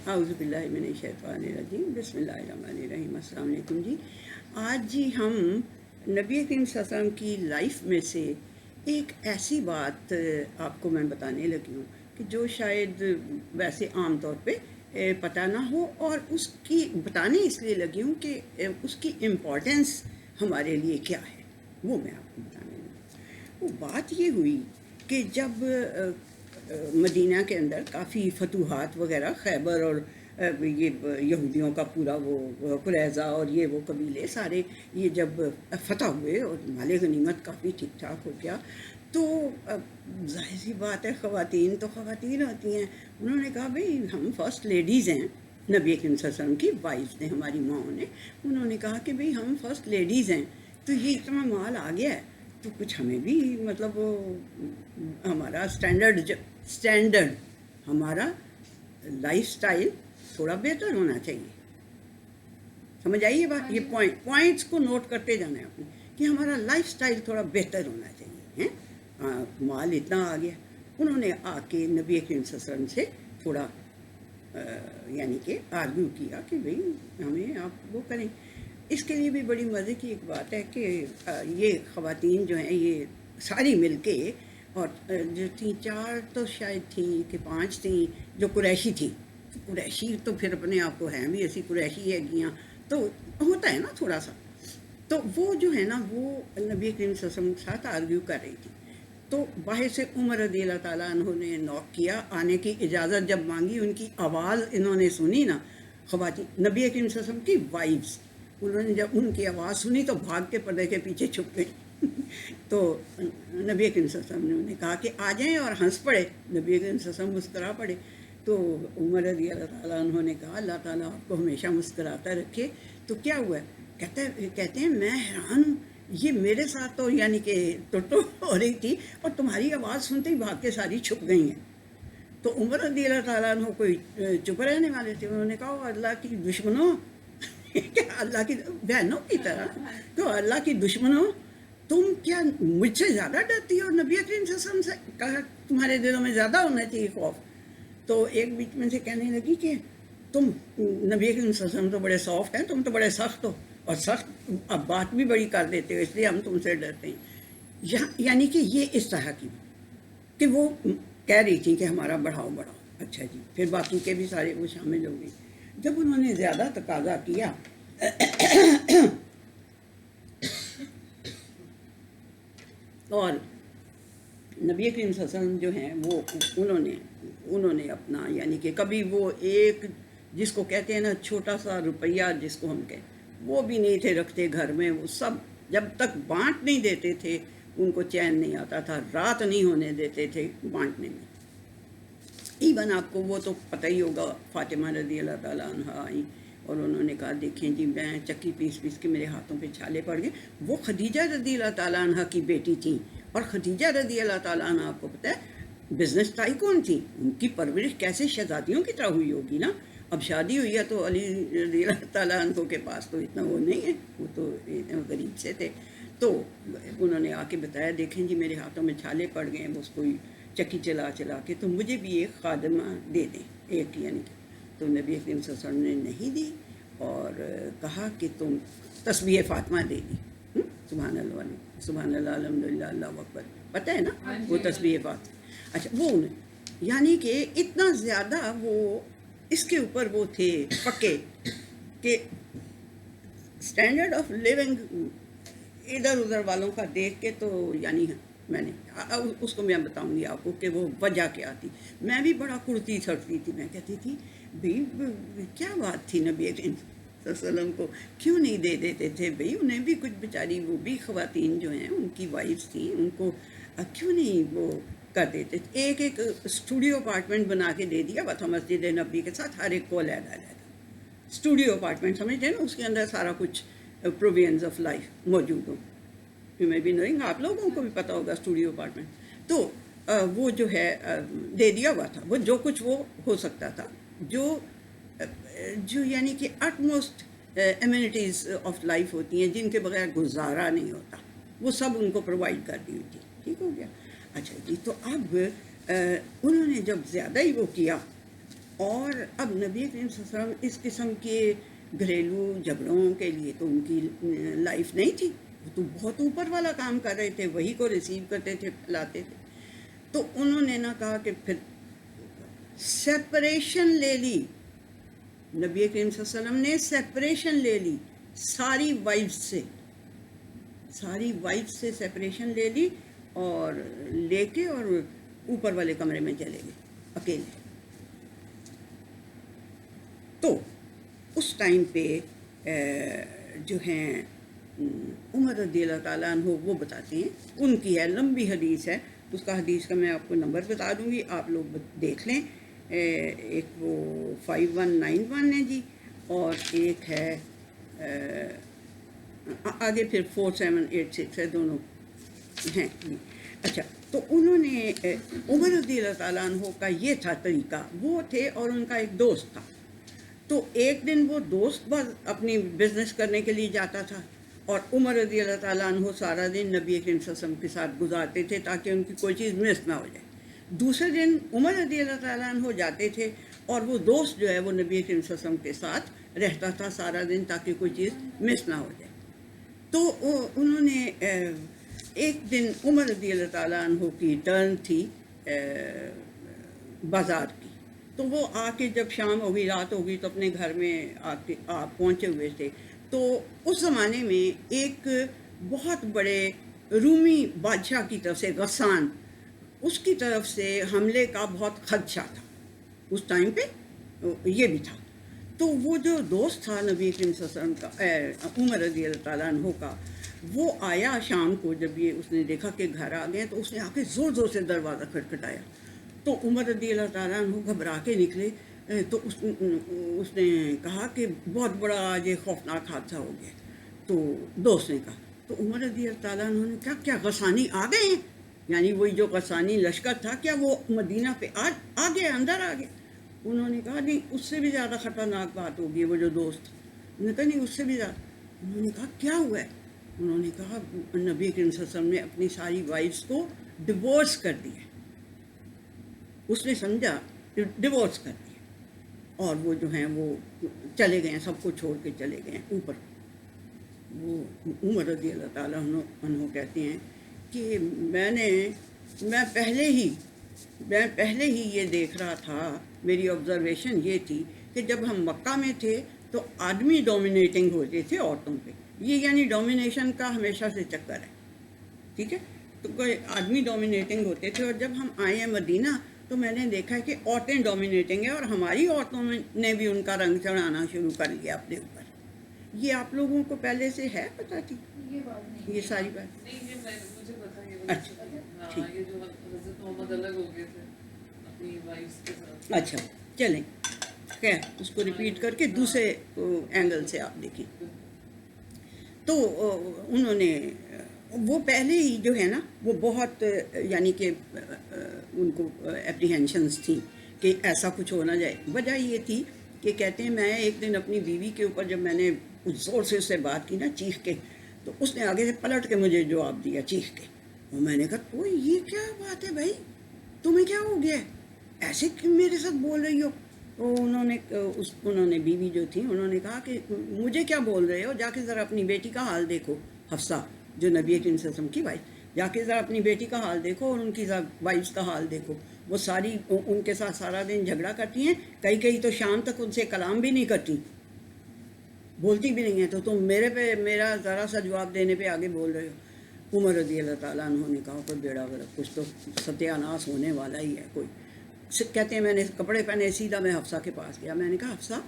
اعوذ باللہ من الشیطان الرجیم بسم اللہ الرحمن الرحیم۔ السلام علیکم جی۔ آج جی ہم نبی کریم صلی اللہ علیہ وسلم کی لائف میں سے ایک ایسی بات آپ کو میں بتانے لگی ہوں کہ جو شاید ویسے عام طور پہ پتہ نہ ہو، اور اس کی بتانے اس لیے لگی ہوں کہ اس کی امپورٹنس ہمارے لیے کیا ہے، وہ میں آپ کو بتانے لگی۔ وہ بات یہ ہوئی کہ جب مدینہ کے اندر کافی فتوحات وغیرہ، خیبر اور یہ یہودیوں کا پورا وہ قریظہ اور یہ وہ قبیلے سارے یہ جب فتح ہوئے اور مال غنیمت کافی ٹھیک ٹھاک ہو گیا، تو ظاہر سی بات ہے خواتین تو خواتین ہوتی ہیں۔ انہوں نے کہا بھئی ہم فرسٹ لیڈیز ہیں، نبی کریم صلی اللہ علیہ وسلم کی وائف نے، ہماری ماں نے، انہوں نے کہا کہ بھئی ہم فرسٹ لیڈیز ہیں، تو یہ اتنا مال آ گیا ہے تو کچھ ہمیں بھی مطلب ہمارا اسٹینڈرڈ ہمارا لائف سٹائل تھوڑا بہتر ہونا چاہیے۔ سمجھ آئیے یہ بات؟ یہ پوائنٹس کو نوٹ کرتے جانا ہے آپ نے کہ ہمارا لائف سٹائل تھوڑا بہتر ہونا چاہیے۔ مال اتنا آ گیا، انہوں نے آ کے نبی کریم صلی اللہ علیہ وسلم سے تھوڑا یعنی کہ آرگیو کیا کہ بھئی ہمیں آپ وہ کریں۔ اس کے لیے بھی بڑی مزے کی ایک بات ہے کہ یہ خواتین جو ہیں یہ ساری مل کے، اور جو تھیں 4 تو شاید تھیں کہ 5 تھیں جو قریشی تھیں، قریشی تو پھر اپنے آپ کو ہیں بھی ایسی قریشی ہے گیاں، تو ہوتا ہے نا تھوڑا سا، تو وہ جو ہے نا وہ نبی کریم صلی اللہ علیہ وسلم کے ساتھ آرگیو کر رہی تھی۔ تو باہر سے عمر رضی اللہ تعالیٰ عنہ نے نوک کیا، آنے کی اجازت جب مانگی، ان کی آواز انہوں نے سنی نا، خواتین نبی کریم صلی اللہ علیہ وسلم کی وائفز، انہوں نے جب ان کی آواز سنی تو بھاگ کے پردے کے پیچھے چھپ گئی۔ تو نبی کریم صلی اللہ علیہ وسلم نے کہا کہ آ جائیں، اور ہنس پڑے، نبی کریم صلی اللہ علیہ وسلم مسکرا پڑے۔ تو عمر رضی اللہ تعالیٰ عنہ نے کہا اللہ تعالیٰ آپ کو ہمیشہ مسکراتا رکھے۔ تو کیا ہوا ہے؟ کہتے ہیں میں حیران ہوں، یہ میرے ساتھ تو یعنی کہ ٹوٹو ہو رہی تھی اور تمہاری آواز سنتے ہی بھاگ کے ساری چھپ گئی ہیں۔ تو عمر رضی اللہ تعالیٰ عنہ کوئی چپ رہنے والے تھے، انہوں نے کہا اللہ کی دشمنوں، اللہ کی بہنوں کی طرح، تو اللہ کی دشمنوں تم کیا مجھ سے زیادہ ڈرتی ہو؟ نبی کریم صلی اللہ علیہ وسلم سے کہا تمہارے دلوں میں زیادہ ہونا چاہیے خوف۔ تو ایک بیچ میں سے کہنے لگی کہ تم نبی کریم صلی اللہ علیہ وسلم تو بڑے سافٹ ہیں، تم تو بڑے سخت ہو، اور سخت اب بات بھی بڑی کر دیتے ہو، اس لیے ہم تم سے ڈرتے ہیں۔ یعنی کہ یہ اس طرح کی کہ وہ کہہ رہی تھی کہ ہمارا بڑھاؤ۔ اچھا جی، پھر باقی کے بھی سارے وہ شامل ہو گئی۔ جب انہوں نے زیادہ تقاضا کیا اور نبی کریم صلی اللہ علیہ وسلم جو ہیں وہ انہوں نے اپنا یعنی کہ کبھی وہ ایک جس کو کہتے ہیں نا چھوٹا سا روپیہ جس کو ہم کہیں، وہ بھی نہیں تھے رکھتے گھر میں۔ وہ سب جب تک بانٹ نہیں دیتے تھے ان کو چین نہیں آتا تھا، رات نہیں ہونے دیتے تھے بانٹنے میں۔ ایون آپ کو وہ تو پتہ ہی ہوگا، فاطمہ رضی اللہ تعالیٰ عنہ آئیں اور انہوں نے کہا دیکھیں جی میں چکی پیس کے میرے ہاتھوں پہ چھالے پڑ گئے۔ وہ خدیجہ رضی اللہ تعالیٰ عنہ کی بیٹی تھیں، اور خدیجہ رضی اللہ تعالیٰ عنہ آپ کو پتہ ہے بزنس ٹائکون تھی، ان کی پرورش کیسے شہزادیوں کی طرح ہوئی ہوگی نا۔ اب شادی ہوئی ہے تو علی رضی اللہ تعالیٰ عنہ کے پاس تو اتنا وہ نہیں ہے، وہ تو غریب سے تھے۔ تو انہوں نے آ کے بتایا دیکھیں جی میرے ہاتھوں میں چھالے پڑ گئے ہیں، بس کوئی چکی چلا کے تو مجھے بھی ایک خادمہ دے دیں، ایک یعنی کہ۔ تو نبی کریم صلی اللہ علیہ وسلم نے نہیں دی اور کہا کہ تم تسبیح فاطمہ دے دی۔ سبحان اللہ علیہ، سبحان اللہ الحمدللہ اللہ اکبر، پتہ ہے نا وہ تسبیح فاطمہ۔ اچھا وہ یعنی کہ اتنا زیادہ وہ اس کے اوپر وہ تھے پکے کہ اسٹینڈرڈ آف لیونگ ادھر ادھر والوں کا دیکھ کے تو یعنی میں نے اس کو میں بتاؤں گی آپ کو کہ وہ وجہ کیا تھی۔ میں بھی بڑا کڑتی تھڑتی تھی، میں کہتی تھی بھئی کیا بات تھی نبی کریم صلی اللہ علیہ وسلم کو کیوں نہیں دے دیتے تھے؟ بھئی انہیں بھی کچھ بیچاری وہ بھی خواتین جو ہیں ان کی وائفز تھیں، ان کو کیوں نہیں وہ کر دیتے تھے؟ ایک اسٹوڈیو اپارٹمنٹ بنا کے دے دیا ہوا تھا مسجد نبی کے ساتھ، ہر ایک کو علیحدہ اسٹوڈیو اپارٹمنٹ سمجھتے ہیں نا، اس کے اندر سارا کچھ پروویژنز آف لائف موجود ہوں۔ میں بھی نہیں، آپ لوگوں کو بھی پتہ ہوگا اسٹوڈیو اپارٹمنٹ۔ تو وہ جو ہے دے دیا ہوا تھا، وہ جو کچھ وہ ہو سکتا تھا، جو یعنی کہ it most amenities of life ہوتی ہیں جن کے بغیر گزارا نہیں ہوتا، وہ سب ان کو پرووائڈ کر دی ہوئی تھی۔ ٹھیک ہو گیا؟ اچھا جی، تو اب انہوں نے جب زیادہ ہی وہ کیا اور اب نبی کریم صلی اللہ علیہ وسلم اس قسم کے گھریلو جھگڑوں کے لیے تو ان کی لائف نہیں تھی، وہ تو بہت اوپر والا کام کر رہے تھے، وہی کو ریسیو کرتے تھے، پھیلاتے تھے. تو انہوں نے نہ کہا کہ پھر سیپریشن لے لی. نبی کریم صلی اللہ علیہ وسلم نے سیپریشن لے لی ساری وائفز سے سیپریشن لے لی اور لے کے اور اوپر والے کمرے میں چلے گئے اکیلے. تو اس ٹائم پہ جو ہیں عمر رضی اللہ تعالیٰ عنہ وہ بتاتے ہیں، ان کی ہے لمبی حدیث ہے، اس کا حدیث کا میں آپ کو نمبر بتا دوں گی، آپ لوگ دیکھ لیں. ایک وہ 5191 ہے جی، اور ایک ہے آگے پھر 4786 ہے، دونوں ہیں جی. اچھا، تو انہوں نے عمر رضی اللہ تعالیٰ عنہ کا یہ تھا طریقہ، وہ تھے اور ان کا ایک دوست تھا. تو ایک دن وہ دوست بس اپنی بزنس کرنے کے لیے جاتا تھا اور عمر رضی اللہ تعالیٰ عنہ سارا دن نبی کریم صلی اللہ علیہ وسلم کے ساتھ گزارتے تھے تاکہ ان کی کوئی چیز مس نہ ہو جائے. دوسرے دن عمر رضی اللہ تعالیٰ عنہ جاتے تھے اور وہ دوست جو ہے وہ نبی کریم صلی اللہ علیہ وسلم کے ساتھ رہتا تھا سارا دن تاکہ کوئی چیز مس نہ ہو جائے. تو انہوں نے ایک دن عمر رضی اللہ تعالیٰ عنہ کی ٹرن تھی بازار کی. تو وہ آ کے جب شام ہو گئی، رات ہو گئی، تو اپنے گھر میں آپ پہنچے ہوئے تھے. تو اس زمانے میں ایک بہت بڑے رومی بادشاہ کی طرف سے، غسان، اس کی طرف سے حملے کا بہت خدشہ تھا اس ٹائم پہ، یہ بھی تھا. تو وہ جو دوست تھا نبی کریم صلی اللہ علیہ وسلم کا، عمر رضی اللہ تعالیٰ عنہ کا، وہ آیا شام کو، جب یہ اس نے دیکھا کہ گھر آ گئے تو اس نے آ کے زور زور سے دروازہ کھٹکھٹایا. تو عمر رضی اللہ تعالیٰ عنہ گھبرا کے نکلے. تو اس نے کہا کہ بہت بڑا آج یہ خوفناک حادثہ ہو گیا. تو دوست نے کہا، تو عمر رضی اللہ تعالیٰ عنہ نے کہا کیا غسانی آ گئے ہیں؟ یعنی وہی جو غسانی لشکر تھا، کیا وہ مدینہ پہ آ گیا، اندر آ گیا؟ انہوں نے کہا نہیں، اس سے بھی زیادہ خطرناک بات ہوگی. وہ جو دوست، انہوں نے کہا نہیں، اس سے بھی زیادہ. انہوں نے کہا کیا ہوا ہے؟ انہوں نے کہا نبی کریم صلی اللہ علیہ وسلم نے اپنی ساری وائفز کو ڈیورس کر دیا. اس نے سمجھا ڈیورس کر دیا، اور وہ جو ہیں وہ چلے گئے ہیں، سب کو چھوڑ کے چلے گئے ہیں اوپر. وہ عمر رضی اللہ تعالیٰ عنہ کہتے ہیں کہ میں پہلے ہی یہ دیکھ رہا تھا، میری آبزرویشن یہ تھی کہ جب ہم مکہ میں تھے تو آدمی ڈومینیٹنگ ہوتے تھے عورتوں پہ. یہ یعنی ڈومینیشن کا ہمیشہ سے چکر ہے، ٹھیک ہے. تو کوئی آدمی ڈومینیٹنگ ہوتے تھے، اور جب ہم آئے ہیں مدینہ تو میں نے دیکھا کہ عورتیں ڈومینیٹنگ ہیں، اور ہماری عورتوں نے بھی ان کا رنگ چڑھانا شروع کر لیا اپنے اوپر. یہ آپ لوگوں کو پہلے سے ہے پتہ تھی یہ بات نہیں، یہ ساری بات؟ نہیں، یہ مجھے پتا ہے. اچھا، ہاں، یہ جو حضرت محمد الگ ہو گئے تھے اپنی وائفز کے ساتھ. اچھا چلیں، خیر اس کو ریپیٹ کر کے دوسرے اینگل سے آپ دیکھیں. تو انہوں نے وہ پہلے ہی جو ہے نا وہ بہت یعنی کہ ان کو اپریہینشنس تھیں کہ ایسا کچھ ہو نہ جائے. وجہ یہ تھی کہ کہتے ہیں میں ایک دن اپنی بیوی کے اوپر جب میں نے زور سے اس سے بات کی نا، چیخ کے، تو اس نے آگے سے پلٹ کے مجھے جواب دیا چیخ کے. اور میں نے کہا تو یہ کیا بات ہے بھائی، تمہیں کیا ہو گیا ہے، ایسے کیوں میرے ساتھ بول رہی ہو؟ تو انہوں نے بیوی جو تھی انہوں نے کہا کہ مجھے کیا بول رہے ہو، جا کے ذرا اپنی بیٹی کا حال دیکھو. حفصہ جو نبی کریم صلی اللہ علیہ وسلم کی وائف، جا کے ذرا اپنی بیٹی کا حال دیکھو اور ان کی وائفز کا حال دیکھو. وہ ساری ان کے ساتھ سارا دن جھگڑا کرتی ہیں، کئی تو شام تک ان سے کلام بھی نہیں کرتی، بولتی بھی نہیں ہیں، تو تم میرا ذرا سا جواب دینے پہ آگے بول رہے ہو. عمر رضی اللہ تعالیٰ عنہ نے کہا کوئی بیڑا غرق، کچھ تو ستیہ ناس ہونے والا ہی ہے کوئی. کہتے ہیں میں نے کپڑے پہنے، سیدھا میں حفصہ کے پاس گیا. میں نے کہا حفصہ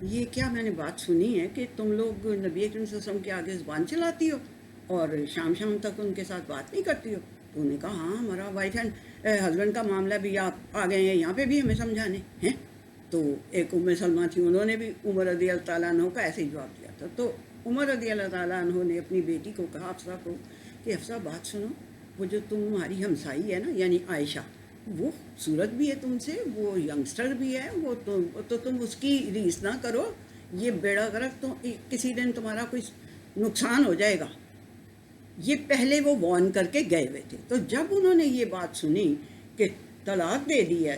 یہ کیا میں نے بات سنی ہے کہ تم لوگ نبی کریم صلی اللہ علیہ وسلم کے آگے زبان چلاتی ہو اور شام تک ان کے ساتھ بات نہیں کرتی ہو؟ تو انہوں نے کہا ہاں، ہمارا وائف اینڈ ہسبینڈ کا معاملہ بھی آپ آ گئے ہیں یہاں پہ بھی ہمیں سمجھانے ہیں. تو ایک ام سلمہ تھی، انہوں نے بھی عمر رضی اللہ تعالیٰ عنہ کا ایسے ہی جواب دیا تھا. تو عمر رضی اللہ تعالیٰ عنہ نے اپنی بیٹی کو کہا حفصہ کو کہ حفصہ بات سنو، وہ جو تمہاری ہمسائی ہے نا یعنی عائشہ، وہ خوبصورت بھی ہے تم سے، وہ ینگسٹر بھی ہے، وہ تو تم اس کی ریس نہ کرو، یہ بیڑا غرق تو کسی دن تمہارا کوئی نقصان ہو جائے گا. یہ پہلے وہ وارن کر کے گئے ہوئے تھے. تو جب انہوں نے یہ بات سنی کہ طلاق دے دی ہے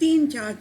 3-4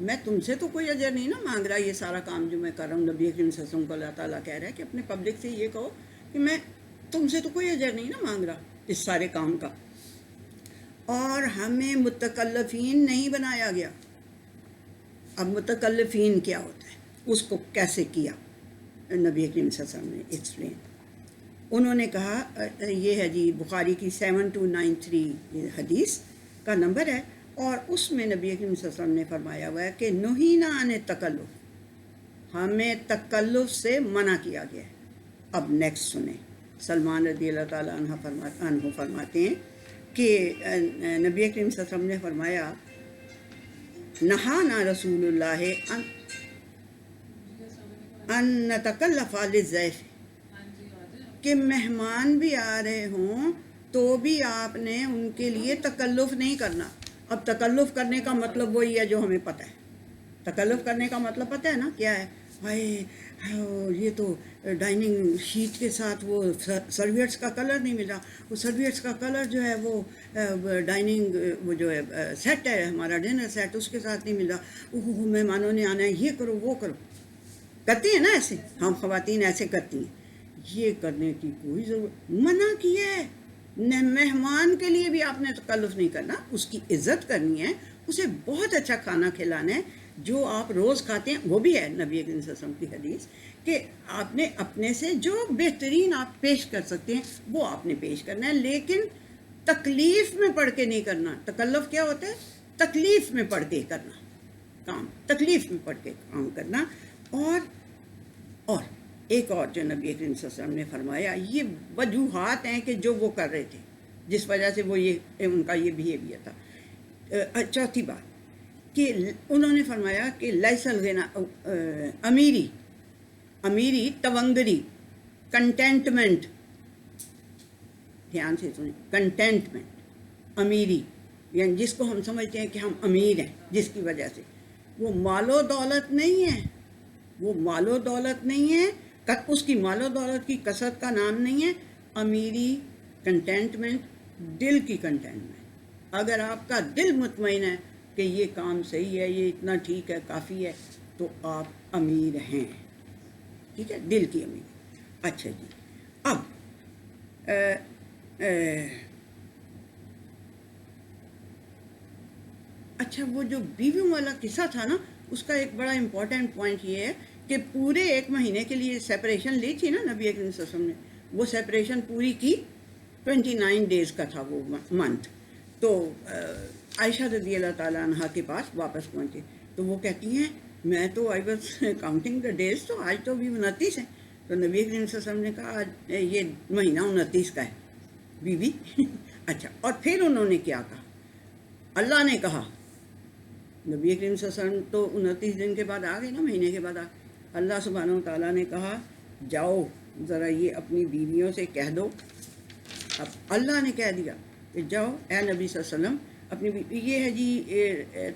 میں تم سے تو کوئی اجر نہیں نا مانگ رہا، یہ سارا کام جو میں کر رہا ہوں نبی کریم صلی اللہ علیہ وسلم کو اللہ تعالیٰ کہہ رہا ہے کہ اپنے پبلک سے یہ کہو کہ میں تم سے تو کوئی اجر نہیں نا مانگ رہا اس سارے کام کا، اور ہمیں متکلفین نہیں بنایا گیا۔ اب متکلفین کیا ہوتا ہے، اس کو کیسے کیا نبی کریم صلی اللہ علیہ وسلم نے ایکسپلین۔ انہوں نے کہا، یہ ہے جی بخاری کی 7293 حدیث کا نمبر ہے، اور اس میں نبی کریم صلی اللہ علیہ وسلم نے فرمایا ہوا ہے کہ نہینا عن تکلف، ہمیں تکلف سے منع کیا گیا ہے۔ اب نیکسٹ سنیں، سلمان رضی اللہ تعالیٰ عنہ فرماتے ہیں کہ نبی کریم صلی اللہ علیہ وسلم نے فرمایا نہانا رسول اللہ ان نتکلف للضیف، کہ مہمان بھی آ رہے ہوں تو بھی آپ نے ان کے لیے تکلف نہیں کرنا۔ اب تکلف کرنے کا مطلب وہی ہے جو ہمیں پتہ ہے، تکلف کرنے کا مطلب پتہ ہے نا کیا ہے؟ یہ تو ڈائننگ شیٹ کے ساتھ وہ سرویٹس کا کلر نہیں ملا، وہ سرویٹس کا کلر جو ہے وہ ڈائننگ وہ جو ہے سیٹ ہے ہمارا ڈنر سیٹ، اس کے ساتھ نہیں ملا، مہمانوں نے آنا ہے، یہ کرو وہ کرو، کرتی ہیں نا ایسے، ہم خواتین ایسے کرتی ہیں۔ یہ کرنے کی کوئی ضرورت منع کیا ہے، مہمان کے لیے بھی آپ نے تکلف نہیں کرنا، اس کی عزت کرنی ہے، اسے بہت اچھا کھانا کھلانا ہے جو آپ روز کھاتے ہیں۔ وہ بھی ہے نبی کریم صلی اللہ علیہ وسلم کی حدیث کہ آپ نے اپنے سے جو بہترین آپ پیش کر سکتے ہیں وہ آپ نے پیش کرنا ہے، لیکن تکلیف میں پڑھ کے نہیں کرنا۔ تکلف کیا ہوتا ہے؟ تکلیف میں پڑھ کے کرنا کام، تکلیف میں پڑھ کے کام کرنا۔ اور ایک اور جو نبی کریم صلی اللہ علیہ وسلم نے فرمایا، یہ وجوہات ہیں کہ جو وہ کر رہے تھے جس وجہ سے وہ یہ ان کا یہ بیہیویئر تھا۔ چوتھی بات کہ انہوں نے فرمایا کہ لیس الغنا امیری تونگری، کنٹینٹمنٹ، دھیان سے سنیں، کنٹینٹمنٹ، امیری یعنی جس کو ہم سمجھتے ہیں کہ ہم امیر ہیں جس کی وجہ سے، وہ مال و دولت نہیں ہے، وہ مال و دولت نہیں ہے، اس کی مال و دولت کی کثرت کا نام نہیں ہے۔ امیری، کنٹینٹمنٹ، دل کی کنٹینٹمنٹ۔ اگر آپ کا دل مطمئن ہے کہ یہ کام صحیح ہے، یہ اتنا ٹھیک ہے، کافی ہے، تو آپ امیر ہیں، ٹھیک ہے، دل کی امیر۔ اچھا جی، اب اچھا وہ جو بیویوں والا قصہ تھا نا، اس کا ایک بڑا امپورٹنٹ پوائنٹ یہ ہے کہ پورے 1 مہینے کے لیے سیپریشن لی تھی نا نبی کریم صلی اللہ علیہ وسلم نے، وہ سیپریشن پوری کی 29 ڈیز کا تھا وہ منتھ۔ تو عائشہ رضی اللہ تعالیٰ عنہ کے پاس واپس پہنچے تو وہ کہتی ہیں میں تو I was counting the days, تو آج تو ابھی 29 ہیں۔ تو نبی کریم صلی اللہ علیہ وسلم نے کہا آج یہ مہینہ 29 کا ہے بیوی۔ اچھا، اور پھر انہوں نے کیا کہا؟ اللہ نے کہا، نبی کریم صلی اللہ علیہ وسلم تو 29 دن کے بعد آ گئے نا، مہینے کے بعد اللہ سبحانہ و تعالیٰ نے کہا جاؤ ذرا یہ اپنی بیویوں سے کہہ دو۔ اب اللہ نے کہہ دیا کہ جاؤ اے نبی صلی اللہ علیہ وسلم اپنی یہ ہے جی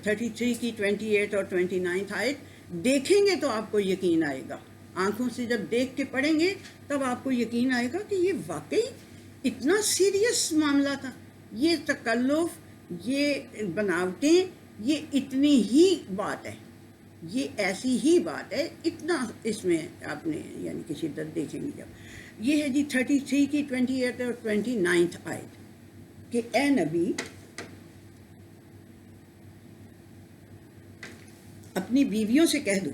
33 کی 28 اور 29 آیت، دیکھیں گے تو آپ کو یقین آئے گا، آنکھوں سے جب دیکھ کے پڑھیں گے تب آپ کو یقین آئے گا کہ یہ واقعی اتنا سیریس معاملہ تھا، یہ تکلف، یہ بناوٹیں، یہ اتنی ہی بات ہے، یہ ایسی ہی بات ہے، اتنا اس میں آپ نے یعنی کہ شدت دیکھیں گے جب۔ یہ ہے جی 33 کی 28 اور 29 آیت کہ اے نبی اپنی بیویوں سے کہہ دو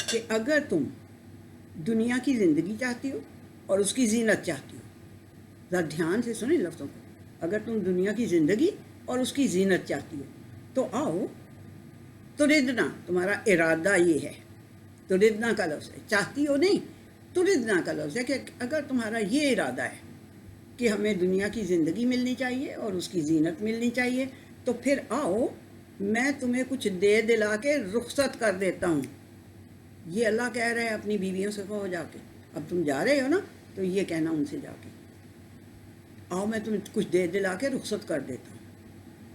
کہ اگر تم دنیا کی زندگی چاہتی ہو اور اس کی زینت چاہتی ہو، ذرا دھیان سے سنیں لفظوں کو، اگر تم دنیا کی زندگی اور اس کی زینت چاہتی ہو تو آؤ، تردنا تمہارا ارادہ یہ ہے، تردنا کا لفظ ہے، چاہتی ہو نہیں، تردنا کا لفظ ہے کہ اگر تمہارا یہ ارادہ ہے کہ ہمیں دنیا کی زندگی ملنی چاہیے اور اس کی زینت ملنی چاہیے، تو پھر آؤ میں تمہیں کچھ دے دلا کے رخصت کر دیتا ہوں۔ یہ اللہ کہہ رہے ہیں اپنی بیویوں سے، کہو جا کے، اب تم جا رہے ہو نا تو یہ کہنا ان سے جا کے، آؤ میں تمہیں کچھ دے دلا کے رخصت کر دیتا ہوں۔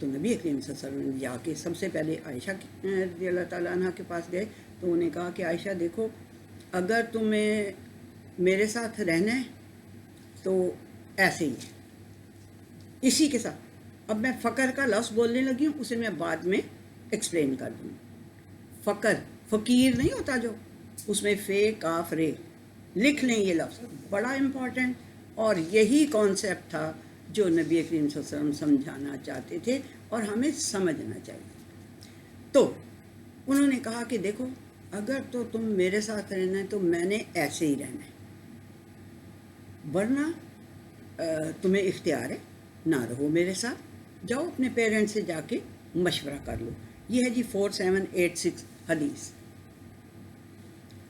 تو نبی کریم صلی اللہ علیہ وسلم جا کے سب سے پہلے عائشہ رضی اللہ تعالیٰ عنہ کے پاس گئے تو انہوں نے کہا کہ عائشہ دیکھو، اگر تمہیں میرے ساتھ رہنا ہے تو ایسے ہی ہے، اسی کے ساتھ۔ اب میں فقر کا لفظ بولنے لگی ہوں، اسے میں بعد میں ایکسپلین کر دوں. فقیر نہیں ہوتا جو, اس میں فے کاف رے لکھ لیں یہ لفظ, بڑا امپورٹنٹ. اور یہی کانسیپٹ تھا جو نبی کریم صلی اللہ علیہ وسلم سمجھانا چاہتے تھے اور ہمیں سمجھنا چاہیے. تو انہوں نے کہا کہ دیکھو اگر تو تم میرے ساتھ رہنا ہے تو میں نے ایسے ہی رہنا ہے, ورنہ تمہیں اختیار ہے نہ رہو میرے ساتھ, جاؤ اپنے پیرنٹس سے جا کے مشورہ کر لو. یہ ہے جی 4786 حدیث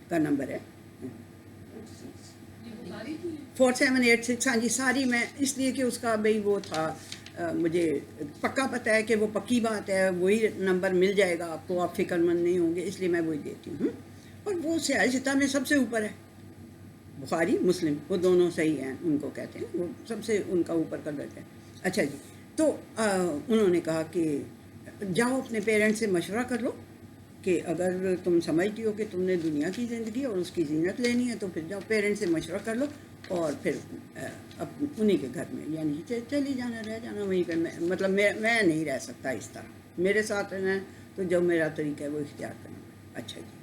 کا نمبر ہے, 4786. ہاں جی ساری, میں اس لیے کہ اس کا بھئی وہ تھا, مجھے پکا پتہ ہے کہ وہ پکی بات ہے, وہی نمبر مل جائے گا آپ کو, آپ فکر مند نہیں ہوں گے, اس لیے میں وہی دیتی ہوں. اور وہ سیاہ ستہ میں سب سے اوپر ہے, بخاری مسلم وہ دونوں صحیح ہیں, ان کو کہتے ہیں, وہ سب سے ان کا اوپر کا درجہ ہے. اچھا جی, تو انہوں نے کہا کہ جاؤ اپنے پیرنٹس سے مشورہ کر لو کہ اگر تم سمجھتی ہو کہ تم نے دنیا کی زندگی اور اس کی زینت لینی ہے تو پھر جاؤ پیرنٹس سے مشورہ کر لو, اور پھر انہی کے گھر میں یعنی چلی جانا, رہ جانا وہیں پہ. مطلب میں نہیں رہ سکتا اس طرح, میرے ساتھ رہنا ہے تو جو میرا طریقہ ہے وہ اختیار کرنا ہے. اچھا جی,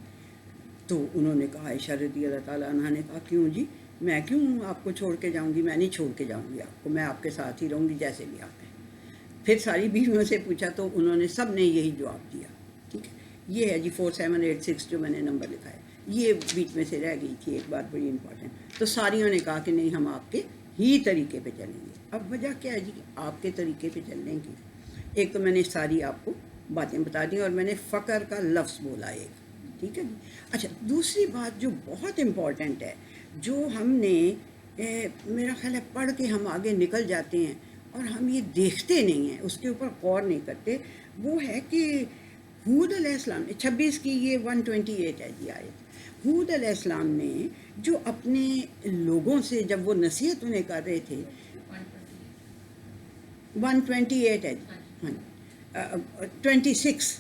تو انہوں نے کہا, عائشہ رضی اللہ تعالیٰ عنہ نے کہا کیوں جی, میں کیوں آپ کو چھوڑ کے جاؤں گی, میں نہیں چھوڑ کے جاؤں گی آپ کو, میں آپ کے ساتھ ہی رہوں گی جیسے بھی آپ ہیں. پھر ساری بیویوں سے پوچھا تو انہوں نے سب نے یہی جواب دیا. ٹھیک ہے, یہ ہے جی 4786 جو میں نے نمبر لکھا ہے, یہ بیچ میں سے رہ گئی تھی ایک بات بڑی امپورٹنٹ. تو ساریوں نے کہا کہ نہیں ہم آپ کے ہی طریقے پہ چلیں گے. اب وجہ کیا ہے جی کہ آپ کے طریقے پہ چلنے کی, ایک تو میں نے ساری آپ کو باتیں بتا دی اور میں نے فقر کا لفظ بولا ایک. ٹھیک ہے جی. اچھا, دوسری بات جو بہت امپورٹنٹ ہے, جو ہم نے میرا خیال ہے پڑھ کے ہم آگے نکل جاتے ہیں اور ہم یہ دیکھتے نہیں ہیں, اس کے اوپر غور نہیں کرتے, وہ ہے کہ ہود علیہ السلام نے 26 کی یہ 128 ہے جی آیت. ہود علیہ السلام نے جو اپنے لوگوں سے جب وہ نصیحت انہیں کر رہے تھے, 128 ہے جی, ہاں 26,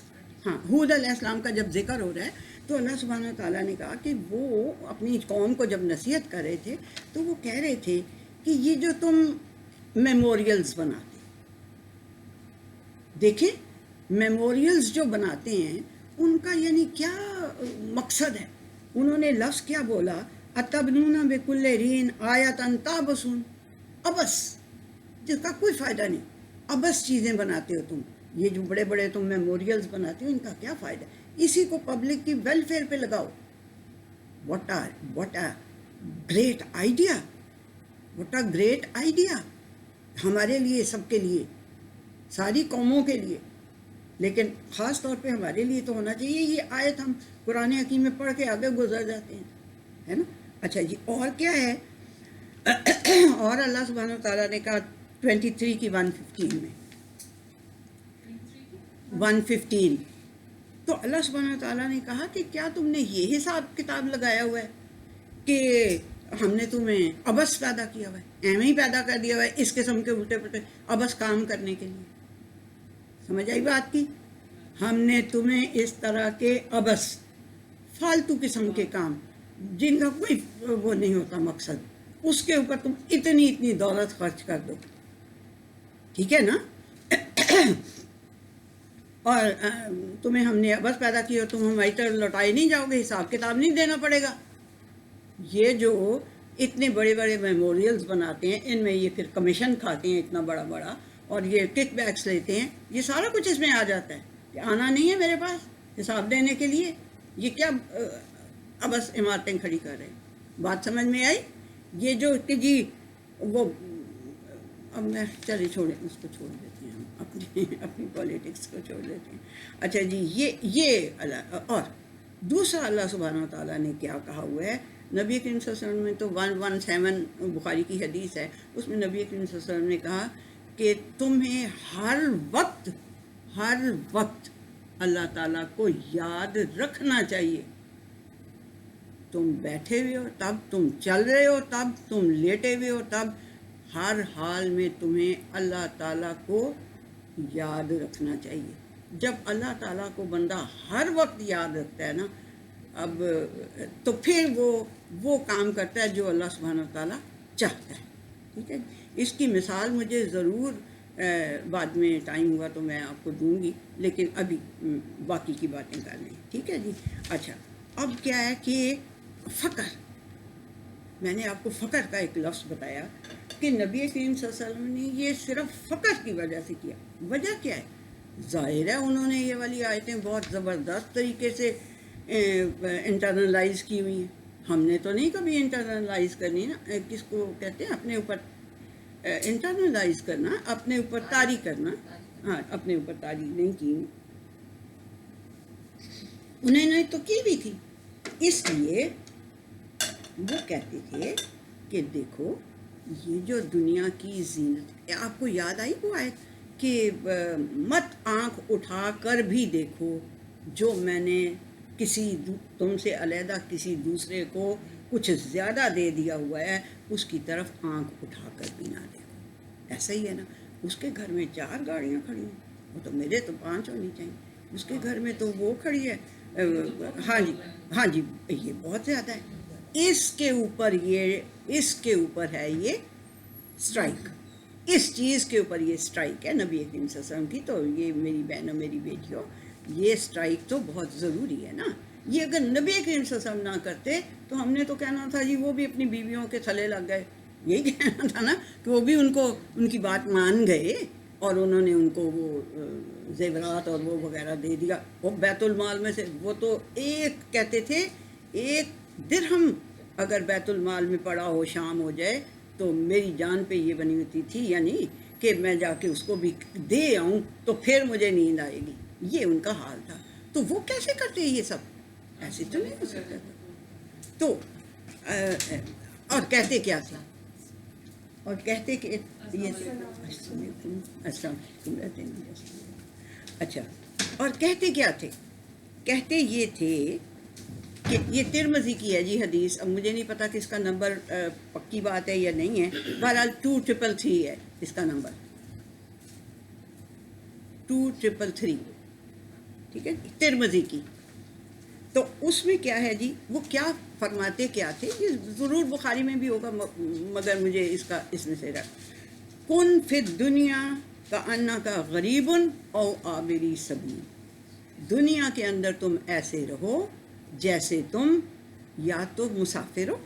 ہاں ہود علیہ السلام کا جب ذکر ہو رہا ہے تو اللہ سبحانہ وتعالیٰ نے کہا کہ وہ اپنی قوم کو جب نصیحت کر رہے تھے تو وہ کہہ رہے تھے کہ یہ جو تم میموریلز بناتے, دیکھیں میموریلز جو بناتے ہیں ان کا یعنی کیا مقصد ہے. انہوں نے لفظ کیا بولا, اتبنون بکل رین آیۃ تابسون, ابس جس کا کوئی فائدہ نہیں, ابس چیزیں بناتے ہو تم, یہ جو بڑے بڑے تم میموریلز بناتے ہو ان کا کیا فائدہ ہے, اسی کو پبلک کی ویلفیئر پہ لگاؤ. What a great idea, what a great idea ہمارے لیے, سب کے لیے, ساری قوموں کے لیے, لیکن خاص طور پہ ہمارے لیے تو ہونا چاہیے. یہ آیت ہم قرآن حکیم میں پڑھ کے آگے گزر جاتے ہیں, ہے نا. اچھا جی, اور کیا ہے, اور اللہ سبحانہ وتعالیٰ نے کہا 23 کی 115 میں 115, تو اللہ سبحانہ وتعالیٰ نے کہا کہ کیا تم نے یہ حساب کتاب لگایا ہوا ہے کہ ہم نے تمہیں ابس پیدا کیا ہوا ہے, ایویں ہی پیدا کر دیا ہوا ہے اس قسم کے الٹے پلٹے ابس کام کرنے کے لیے. سمجھ آئی بات کی, ہم نے تمہیں اس طرح کے ابس فالتو قسم کے کام جن کا کوئی وہ نہیں ہوتا مقصد, اس کے اوپر تم اتنی دولت خرچ کر دو. ٹھیک ہے نا, اور تمہیں ہم نے ابس پیدا کی اور تم ہماری طرف لوٹائے نہیں جاؤ گے, حساب کتاب نہیں دینا پڑے گا. یہ جو اتنے بڑے بڑے میموریلز بناتے ہیں, ان میں یہ پھر کمیشن کھاتے ہیں اتنا بڑا بڑا, اور یہ کک بیکس لیتے ہیں, یہ سارا کچھ اس میں آ جاتا ہے. کہ آنا نہیں ہے میرے پاس حساب دینے کے لیے, یہ کیا ابس عمارتیں کھڑی کر رہے ہیں. بات سمجھ میں آئی. یہ جو کہ جی وہ, اب میں چلیے چھوڑیں اس کو, چھوڑ دیتے ہیں ہم اپنی پالیٹکس کو چھوڑ دیتے ہیں. اچھا جی, یہ اللہ. اور دوسرا اللہ سبحانہ وتعالیٰ نے کیا کہا ہوا ہے, نبی کریم صلی اللہ علیہ وسلم میں تو 117 بخاری کی حدیث ہے, اس میں نبی کریم صلی اللہ علیہ وسلم نے کہا کہ تمہیں ہر وقت اللہ تعالیٰ کو یاد رکھنا چاہیے. تم بیٹھے ہوئے ہو تب, تم چل رہے ہو تب, تم لیٹے ہوئے ہو تب, ہر حال میں تمہیں اللہ تعالیٰ کو یاد رکھنا چاہیے. جب اللہ تعالیٰ کو بندہ ہر وقت یاد رکھتا ہے نا, اب تو پھر وہ کام کرتا ہے جو اللہ سبحانہ وتعالیٰ چاہتا ہے. ٹھیک ہے, اس کی مثال مجھے ضرور بعد میں ٹائم ہوا تو میں آپ کو دوں گی، لیکن ابھی باقی کی باتیں کر لیں، ٹھیک ہے جی۔ اچھا، اب کیا ہے کہ فقر، میں نے آپ کو فقر کا ایک لفظ بتایا کہ نبی کریم صلی اللہ علیہ وسلم نے یہ صرف فقر کی وجہ سے کیا۔ وجہ کیا ہے؟ ظاہر ہے انہوں نے یہ والی آیتیں بہت زبردست طریقے سے انٹرنلائز کی ہوئی ہیں۔ ہم نے تو نہیں کبھی انٹرنلائز کرنی نا، کس کو کہتے ہیں اپنے اوپر انٹرنلائز کرنا، اپنے اوپر طاری کرنا، ہاں اپنے اوپر طاری نہیں کی، انہوں نے تو کی بھی تھی۔ اس لیے وہ کہتے تھے کہ دیکھو یہ جو دنیا کی زینت، آپ کو یاد آئی وہ آیت کہ مت آنکھ اٹھا کر بھی دیکھو جو میں نے تم سے علیحدہ کسی دوسرے کو کچھ زیادہ دے دیا ہوا ہے، اس کی طرف آنکھ اٹھا کر بھی نہ دیکھو۔ ایسا ہی ہے نا، اس کے گھر میں 4 گاڑیاں کھڑی ہیں، وہ تو میرے تو 5 ہونی چاہیے، اس کے گھر میں تو وہ کھڑی ہے، ہاں جی ہاں جی، یہ بہت زیادہ ہے۔ اس کے اوپر ہے یہ سٹرائک، اس چیز کے اوپر یہ سٹرائک ہے نبی کریم صلی اللہ علیہ وسلم کی۔ تو یہ میری بہنوں میری بیٹیوں، یہ سٹرائک تو بہت ضروری ہے نا۔ یہ اگر نبی کریم صلی اللہ علیہ وسلم نہ کرتے تو ہم نے تو کہنا تھا جی وہ بھی اپنی بیویوں کے تھلے لگ گئے، یہی کہنا تھا نا کہ وہ بھی ان کی بات مان گئے اور انہوں نے ان کو وہ زیورات اور وہ وغیرہ دے دیا۔ وہ بیت المال میں سے وہ تو کہتے تھے 1 درہم اگر بیت المال میں پڑا ہو شام ہو جائے تو میری جان پہ یہ بنی ہوتی تھی، یعنی کہ میں جا کے اس کو بھی دے آؤں تو پھر مجھے نیند آئے گی، یہ ان کا حال تھا۔ تو وہ کیسے کرتے یہ سب؟ ایسے تو نہیں ہو سکتا تھا۔ تو اور کہتے کیا تھا؟ اور کہتے کہ السلام علیکم رہتے ہیں، اچھا، اور کہتے کیا تھے؟ کہتے یہ تھے کہ یہ ترمذی کی ہے جی حدیث، اب مجھے نہیں پتا کہ اس کا نمبر پکی بات ہے یا نہیں ہے، بہرحال 2333 ہے اس کا نمبر، 2333، ٹھیک ہے، ترمذی کی۔ تو اس میں کیا ہے جی، وہ کیا فرماتے کیا تھے، یہ ضرور بخاری میں بھی ہوگا مگر مجھے اس میں سے کن فی الدنیا کأنک غریب او عابری سبیل، دنیا کے اندر تم ایسے رہو جیسے تم یا تو مسافر ہو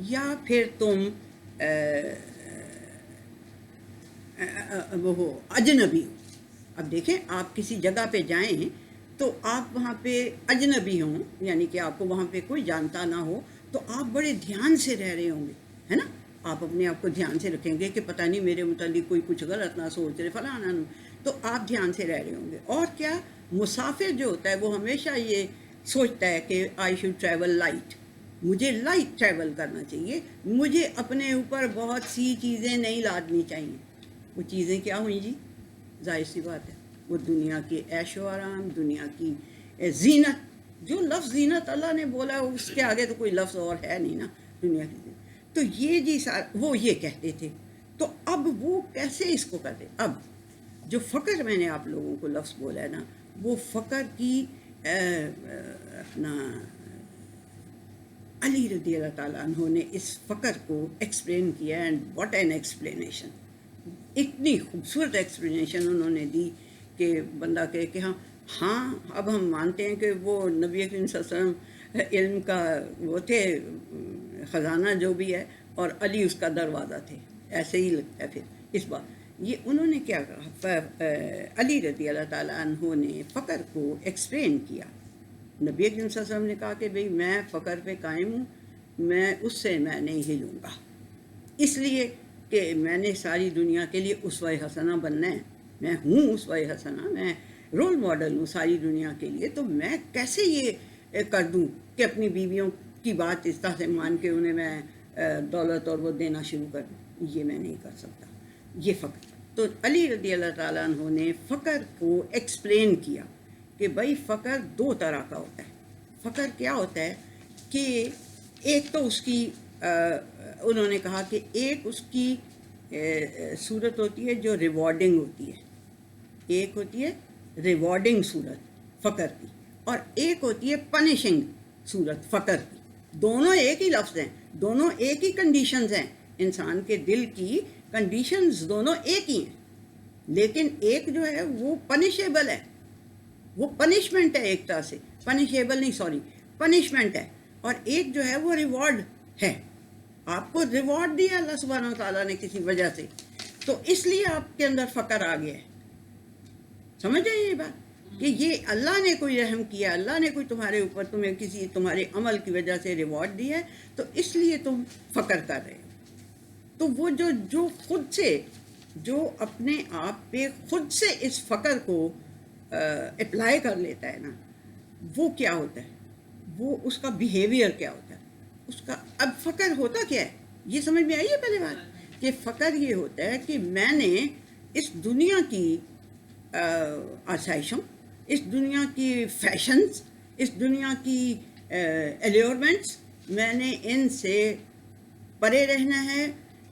یا پھر تم وہ ہو اجنبی ہو۔ اب دیکھیں آپ کسی جگہ پہ جائیں تو آپ وہاں پہ اجنبی ہوں، یعنی کہ آپ کو وہاں پہ کوئی جانتا نہ ہو، تو آپ بڑے دھیان سے رہ رہے ہوں گے، ہے نا، آپ اپنے آپ کو دھیان سے رکھیں گے کہ پتہ نہیں میرے متعلق کوئی کچھ غلط نہ سوچ رہے فلانا، تو آپ دھیان سے رہ رہے ہوں گے۔ اور کیا، مسافر جو ہوتا ہے وہ ہمیشہ یہ سوچتا ہے کہ آئی شوڈ ٹریول لائٹ، مجھے لائٹ ٹریول کرنا چاہیے، مجھے اپنے اوپر بہت سی چیزیں نہیں لادنی چاہیے۔ وہ چیزیں کیا ہوئیں جی؟ ظاہر سی بات ہے وہ دنیا کے عیش و آرام، دنیا کی زینت، جو لفظ زینت اللہ نے بولا ہے اس کے آگے تو کوئی لفظ اور ہے نہیں نا، دنیا کی زینت۔ تو یہ جی وہ یہ کہتے تھے۔ تو اب وہ کیسے اس کو کرتے؟ اب جو فقر میں نے آپ لوگوں کو لفظ بولا ہے نا، وہ فقر کی اپنا علی رضی اللہ تعالیٰ عنہ نے اس فقر کو ایکسپلین کیا، اینڈ واٹ این ایکسپلینیشن، اتنی خوبصورت ایکسپلینیشن انہوں نے دی کہ بندہ کہے کہ ہاں اب ہم مانتے ہیں کہ وہ نبی کریم صلی اللہ علیہ وسلم علم کا وہ تھے خزانہ جو بھی ہے، اور علی اس کا دروازہ تھے، ایسے ہی لگتا ہے پھر اس بات۔ یہ انہوں نے کیا کہا، علی رضی اللہ تعالیٰ عنہ نے فقر کو ایکسپلین کیا۔ نبی کریم صلی اللہ علیہ وسلم نے کہا کہ بھئی میں فقر پہ قائم ہوں، میں اس سے میں نہیں ہلوں گا، اس لیے کہ میں نے ساری دنیا کے لیے اسوہ حسنہ بننا ہے، میں ہوں اسوہ حسنہ، میں رول ماڈل ہوں ساری دنیا کے لیے، تو میں کیسے یہ کر دوں کہ اپنی بیویوں کی بات اس طرح سے مان کے انہیں میں دولت اور وہ دینا شروع کر دوں، یہ میں نہیں کر سکتا، یہ فقر۔ تو علی رضی اللہ تعالیٰ عنہ نے فقر کو ایکسپلین کیا کہ بھائی فقر 2 طرح کا ہوتا ہے۔ فقر کیا ہوتا ہے کہ ایک تو اس کی انہوں نے کہا کہ ایک اس کی صورت ہوتی ہے جو ریوارڈنگ ہوتی ہے، ایک ہوتی ہے ریوارڈنگ صورت فقر کی، اور ایک ہوتی ہے پنشنگ صورت فقر کی۔ دونوں ایک ہی لفظ ہیں، دونوں ایک ہی کنڈیشنز ہیں انسان کے دل کی کنڈیشنز دونوں ایک ہی ہیں، لیکن ایک جو ہے وہ پنشیبل ہے، وہ پنشمنٹ ہے، ایک طرح سے پنشیبل نہیں، سوری، پنشمنٹ ہے، اور ایک جو ہے وہ ریوارڈ ہے. آپ کو ریوارڈ دیا اللہ سبحانہ و تعالیٰ نے کسی وجہ سے، تو اس لیے آپ کے اندر فقر آ گیا ہے. سمجھ آئیے یہ بات کہ یہ اللہ نے کوئی رحم کیا، اللہ نے کوئی تمہارے اوپر تمہیں کسی تمہارے عمل کی وجہ سے ریوارڈ دیا ہے، تو اس لیے تم فقر کر رہے ہو. تو وہ جو خود سے، جو اپنے آپ پہ خود سے اس فقر کو اپلائی کر لیتا ہے نا، وہ کیا ہوتا ہے، وہ اس کا بیہیویئر کیا ہوتا ہے، اس کا. اب فقر ہوتا کیا ہے یہ سمجھ میں آئیے پہلے بات، کہ فقر یہ ہوتا ہے کہ میں نے اس دنیا کی آسائشوں، اس دنیا کی فیشنز، اس دنیا کی الیورمنٹس، میں نے ان سے پرے رہنا ہے.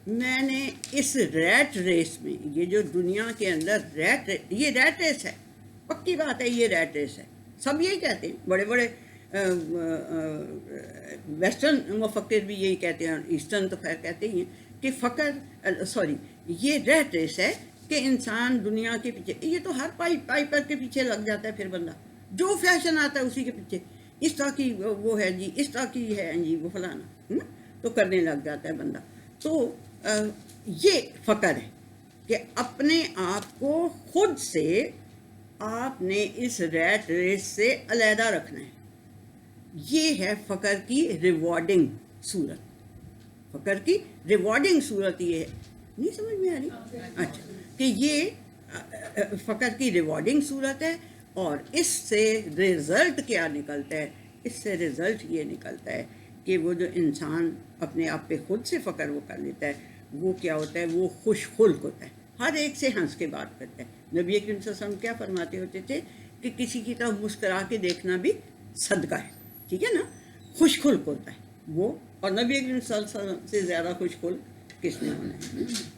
میں نے اس ریٹ ریس میں، یہ جو دنیا کے اندر یہ ریٹ ریس ہے، پکی بات ہے، یہ ریٹ ریس ہے. سب یہی کہتے ہیں، بڑے بڑے ویسٹرن مفکر بھی یہی کہتے ہیں، ایسٹرن تو خیر کہتے ہی ہیں کہ فقر سوری یہ ریٹ ریس ہے کہ انسان دنیا کے پیچھے، یہ تو ہر پائپر کے پیچھے لگ جاتا ہے، پھر بندہ جو فیشن آتا ہے اسی کے پیچھے، اس طرح کی وہ ہے جی، اس طرح کی ہے جی، وہ فلانا، تو کرنے لگ جاتا ہے بندہ. تو یہ فقر ہے کہ اپنے آپ کو خود سے آپ نے اس ریٹ ریس سے علیحدہ رکھنا ہے. یہ ہے فقر کی ریوارڈنگ صورت. فقر کی ریوارڈنگ صورت یہ ہے، نہیں سمجھ میں آ رہی؟ اچھا، کہ یہ فقر کی ریوارڈنگ صورت ہے، اور اس سے رزلٹ کیا نکلتا ہے؟ اس سے رزلٹ یہ نکلتا ہے کہ وہ جو انسان اپنے آپ پہ خود سے فقر وہ کر لیتا ہے، وہ کیا ہوتا ہے، وہ خوش خلق ہوتا ہے، ہر ایک سے ہنس کے بات کرتا ہے. نبی کریم صلی اللہ علیہ وسلم کیا فرماتے ہوتے تھے کہ کسی کی طرف مسکرا کے دیکھنا بھی صدقہ ہے، ٹھیک ہے نا، خوش خلق ہوتا ہے وہ. اور نبی کریم صلی اللہ علیہ وسلم سے زیادہ خوش خلق کس نے ہونا ہے؟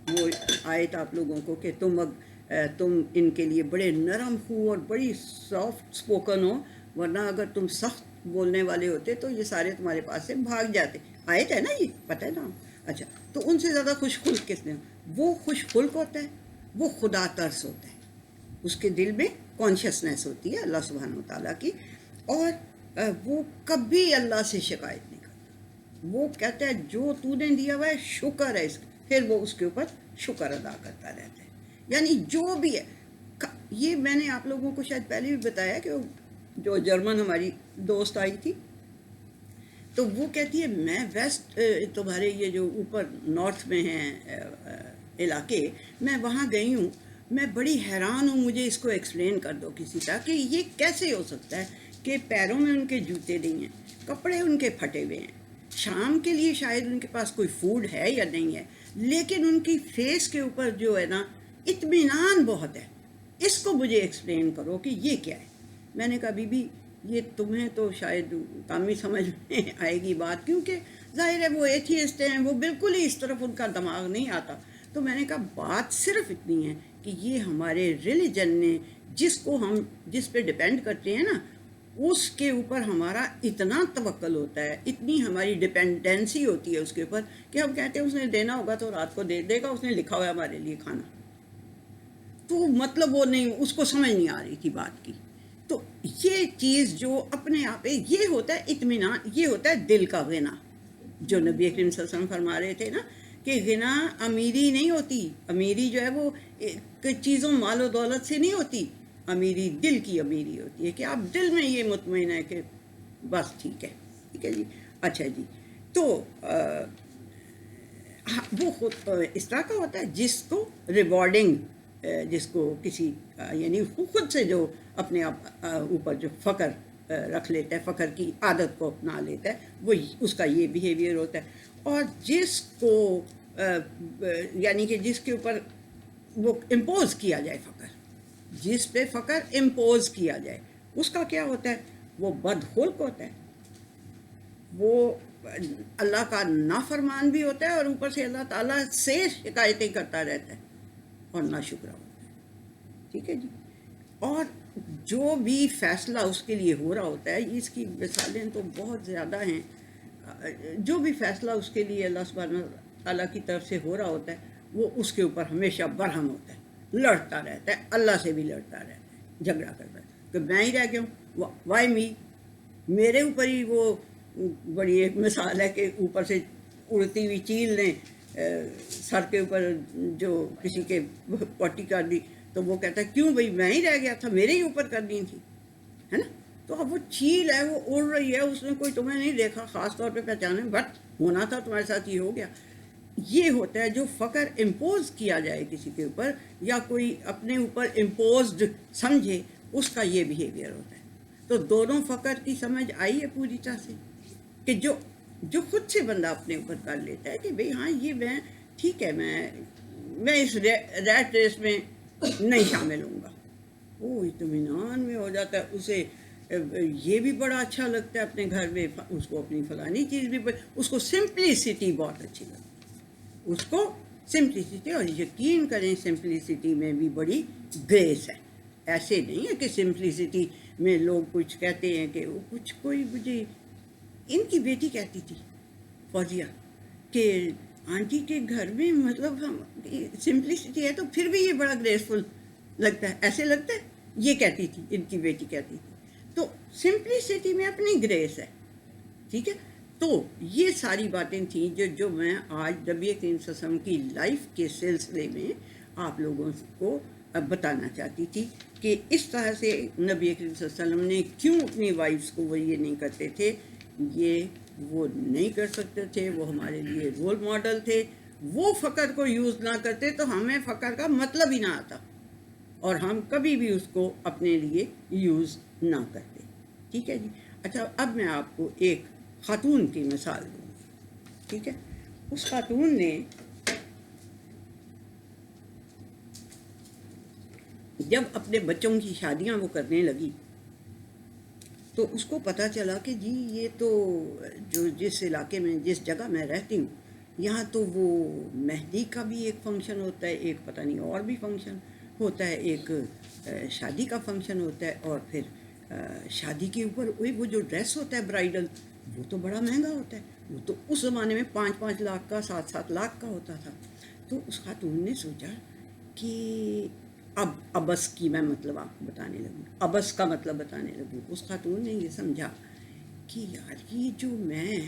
وہ آیت آپ لوگوں کو کہ تم ان کے لیے بڑے نرم خو اور بڑی سافٹ سپوکن ہو، ورنہ اگر تم سخت بولنے والے ہوتے تو یہ سارے تمہارے پاس سے بھاگ جاتے. آیت ہے نا، یہ پتہ ہے نا. اچھا، تو ان سے زیادہ خوش خلق کس نے؟ وہ خوش خلق ہوتا ہے، وہ خدا ترس ہوتا ہے، اس کے دل میں کانشیسنیس ہوتی ہے اللہ سبحانہ و تعالیٰ کی، اور وہ کبھی اللہ سے شکایت نہیں کرتا. وہ کہتا ہے جو تو نے دیا ہوا ہے شکر ہے اس کا، پھر وہ اس کے اوپر شکر ادا کرتا رہتا ہے. یعنی جو بھی ہے، یہ میں نے آپ لوگوں کو شاید پہلے بھی بتایا کہ جو جرمن ہماری دوست آئی تھی، تو وہ کہتی ہے میں ویسٹ تمہارے یہ جو اوپر نارتھ میں ہیں علاقے، میں وہاں گئی ہوں، میں بڑی حیران ہوں، مجھے اس کو ایکسپلین کر دو کسی طرح کہ یہ کیسے ہو سکتا ہے کہ پیروں میں ان کے جوتے نہیں ہیں، کپڑے ان کے پھٹے ہوئے ہیں، شام کے لیے شاید ان کے پاس کوئی فوڈ ہے یا نہیں ہے، لیکن ان کی فیس کے اوپر جو ہے نا اطمینان بہت ہے. اس کو مجھے ایکسپلین کرو کہ یہ کیا ہے. میں نے کہا بی بی یہ تمہیں تو شاید کم ہی سمجھ میں آئے گی بات، کیونکہ ظاہر ہے وہ ایتھیسٹ ہیں، وہ بالکل ہی اس طرف ان کا دماغ نہیں آتا. تو میں نے کہا بات صرف اتنی ہے کہ یہ ہمارے ریلیجن نے جس پہ ڈیپینڈ کرتے ہیں نا، اس کے اوپر ہمارا اتنا توکل ہوتا ہے، اتنی ہماری ڈیپینڈنسی ہوتی ہے اس کے اوپر کہ ہم کہتے ہیں اس نے دینا ہوگا تو رات کو دے دے گا، اس نے لکھا ہوا ہے ہمارے لیے کھانا. تو مطلب وہ نہیں، اس کو سمجھ نہیں آ رہی تھی بات کی. تو یہ چیز جو اپنے آپ پہ یہ ہوتا ہے اطمینان، یہ ہوتا ہے دل کا غنا، جو نبی کریم صلی اللہ علیہ وسلم فرما رہے تھے نا کہ غنا امیری نہیں ہوتی، امیری جو ہے وہ چیزوں مال و دولت سے نہیں ہوتی، امیری دل کی امیری ہوتی ہے کہ آپ دل میں یہ مطمئن ہے کہ بس ٹھیک ہے جی. اچھا جی، تو وہ خود اس طرح کا ہوتا ہے جس کو ریوارڈنگ، جس کو کسی یعنی خود سے جو اپنے آپ اوپر جو فقر رکھ لیتا ہے، فقر کی عادت کو اپنا لیتا ہے، وہ اس کا یہ بیہیویئر ہوتا ہے. اور جس کو یعنی کہ جس کے اوپر وہ امپوز کیا جائے فقر، جس پہ فقر امپوز کیا جائے، اس کا کیا ہوتا ہے؟ وہ بدخلق ہوتا ہے، وہ اللہ کا نافرمان بھی ہوتا ہے، اور اوپر سے اللہ تعالیٰ سے شکایتیں کرتا رہتا ہے اور ناشکرا ہوتا ہے. ٹھیک ہے جی. اور جو بھی فیصلہ اس کے لیے ہو رہا ہوتا ہے، اس کی مثالیں تو بہت زیادہ ہیں. جو بھی فیصلہ اس کے لیے اللہ سبحانہ تعالیٰ کی طرف سے ہو رہا ہوتا ہے وہ اس کے اوپر ہمیشہ برہم ہوتا ہے، لڑتا رہتا ہے، اللہ سے بھی لڑتا رہتا ہے، جھگڑا کرتا ہے کہ میں ہی رہ گیا ہوں، وائی می، میرے اوپر ہی وہ بڑی ایک مثال ہے کہ اوپر سے اڑتی ہوئی چیل نے سر کے اوپر جو کسی کے پٹی کر دی تو وہ کہتا ہے کیوں بھائی میں ہی رہ گیا تھا، میرے ہی اوپر کرنی تھی، ہے نا؟ تو اب وہ چیل ہے، وہ اڑ رہی ہے، اس نے کوئی تمہیں نہیں دیکھا خاص طور پہ پہچانے، بٹ ہونا تھا تمہارے ساتھ، یہ ہو گیا۔ یہ ہوتا ہے جو فقر امپوز کیا جائے کسی کے اوپر یا کوئی اپنے اوپر امپوزڈ سمجھے، اس کا یہ بیہیویئر ہوتا ہے۔ تو دونوں فقر کی سمجھ آئی ہے پوری طرح سے کہ جو خود سے بندہ اپنے اوپر کر لیتا ہے کہ بھئی ہاں یہ میں ٹھیک ہے، میں اس ریٹ ریس میں نہیں شامل ہوں گا، وہ اطمینان میں ہو جاتا ہے، اسے یہ بھی بڑا اچھا لگتا ہے اپنے گھر میں، اس کو اپنی فلانی چیز بھی، اس کو سمپلیسٹی بہت اچھی لگتی ہے، اس کو سمپلیسٹی، اور یقین کریں سمپلیسٹی میں بھی بڑی گریس ہے۔ ایسے نہیں ہے کہ سمپلیسٹی میں لوگ کچھ کہتے ہیں کہ وہ کچھ کوئی مجھے ان کی بیٹی کہتی تھی فوزیہ کہ آنٹی کے گھر میں مطلب ہم سمپلسٹی ہے تو پھر بھی یہ بڑا گریسفل لگتا ہے، ایسے لگتا ہے، یہ کہتی تھی، ان کی بیٹی کہتی تھی۔ تو سمپلسٹی میں اپنی گریس ہے، ٹھیک ہے۔ تو یہ ساری باتیں تھیں جو میں آج نبی کریم صلی اللہ علیہ وسلم کی لائف کے سلسلے میں آپ لوگوں کو بتانا چاہتی تھی کہ اس طرح سے نبی کریم صلی اللہ علیہ وسلم نے کیوں اپنی وائفس کو وہ یہ نہیں کرتے تھے، یہ وہ نہیں کر سکتے تھے، وہ ہمارے لیے رول ماڈل تھے۔ وہ فقر کو یوز نہ کرتے تو ہمیں فقر کا مطلب ہی نہ آتا اور ہم کبھی بھی اس کو اپنے لیے یوز نہ کرتے، ٹھیک ہے جی۔ اچھا، اب میں آپ کو ایک خاتون کی مثال دوں گی، ٹھیک ہے۔ اس خاتون نے جب اپنے بچوں کی شادیاں وہ کرنے لگی تو اس کو پتہ چلا کہ جی یہ تو جس علاقے میں، جس جگہ میں رہتی ہوں، یہاں تو وہ مہندی کا بھی ایک فنکشن ہوتا ہے، ایک پتہ نہیں اور بھی فنکشن ہوتا ہے، ایک شادی کا فنکشن ہوتا ہے، اور پھر شادی کے اوپر وہ جو ڈریس ہوتا ہے برائڈل، وہ تو بڑا مہنگا ہوتا ہے، وہ تو اس زمانے میں 5-5 لاکھ کا، 7-7 لاکھ کا ہوتا تھا۔ تو اس خاتون نے سوچا کہ اب ابس کی میں مطلب آپ کو بتانے لگوں، ابس کا مطلب بتانے لگوں۔ اس خاتون نے یہ سمجھا کہ یار یہ جو میں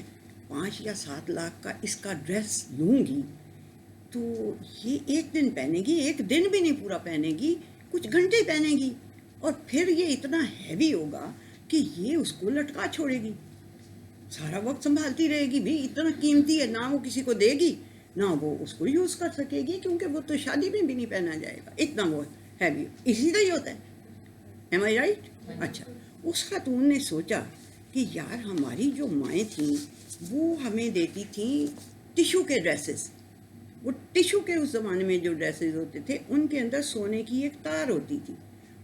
5 یا 7 لاکھ کا اس کا ڈریس لوں گی تو یہ ایک دن پہنے گی، ایک دن بھی نہیں پورا پہنے گی، کچھ گھنٹے پہنے گی، اور پھر یہ اتنا ہیوی ہوگا کہ یہ اس کو لٹکا چھوڑے گی، سارا وقت سنبھالتی رہے گی، بھی اتنا قیمتی ہے، نہ وہ کسی کو دے گی نہ وہ اس کو یوز کر سکے گی، کیونکہ وہ تو شادی میں بھی نہیں پہنا جائے گا، اتنا وہ ہیوی، اسی طرح ہی ہوتا ہے۔ ایم آئی رائٹ؟ اچھا، اس خاتون نے سوچا کہ یار ہماری جو مائیں تھیں وہ ہمیں دیتی تھیں ٹیشو کے ڈریسز، وہ ٹیشو کے اس زمانے میں جو ڈریسز ہوتے تھے ان کے اندر سونے کی ایک تار ہوتی تھی،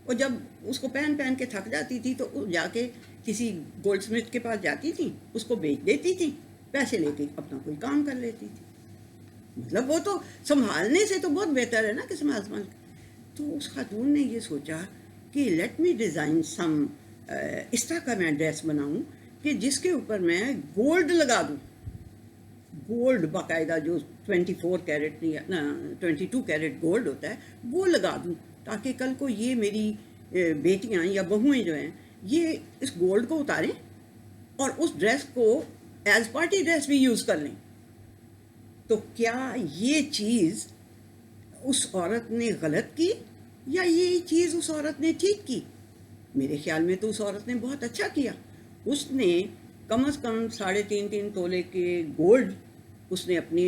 اور جب اس کو پہن کے تھک جاتی تھی تو جا کے کسی گولڈ سمتھ کے پاس جاتی تھی، اس کو بیچ دیتی تھی، پیسے لے کے اپنا کوئی کام کر لیتی تھی۔ مطلب وہ تو سنبھالنے سے تو بہت بہتر ہے نا کہ سنبھال۔ تو اس خاتون نے یہ سوچا کہ لیٹ می ڈیزائن سم، اس طرح کا میں ڈریس بناؤں کہ جس کے اوپر میں گولڈ لگا دوں، گولڈ باقاعدہ جو 24 کیرٹ یا 22 کیرٹ گولڈ ہوتا ہے وہ لگا دوں، تاکہ کل کو یہ میری بیٹیاں یا بہویں جو ہیں یہ اس گولڈ کو اتاریں اور اس ڈریس کو ایز پارٹی ڈریس بھی یوز کر لیں۔ تو کیا یہ چیز اس عورت نے غلط کی یا یہ چیز اس عورت نے ٹھیک کی؟ میرے خیال میں تو اس عورت نے بہت اچھا کیا۔ اس نے کم از کم 3.5 تولے کے گولڈ اس نے اپنی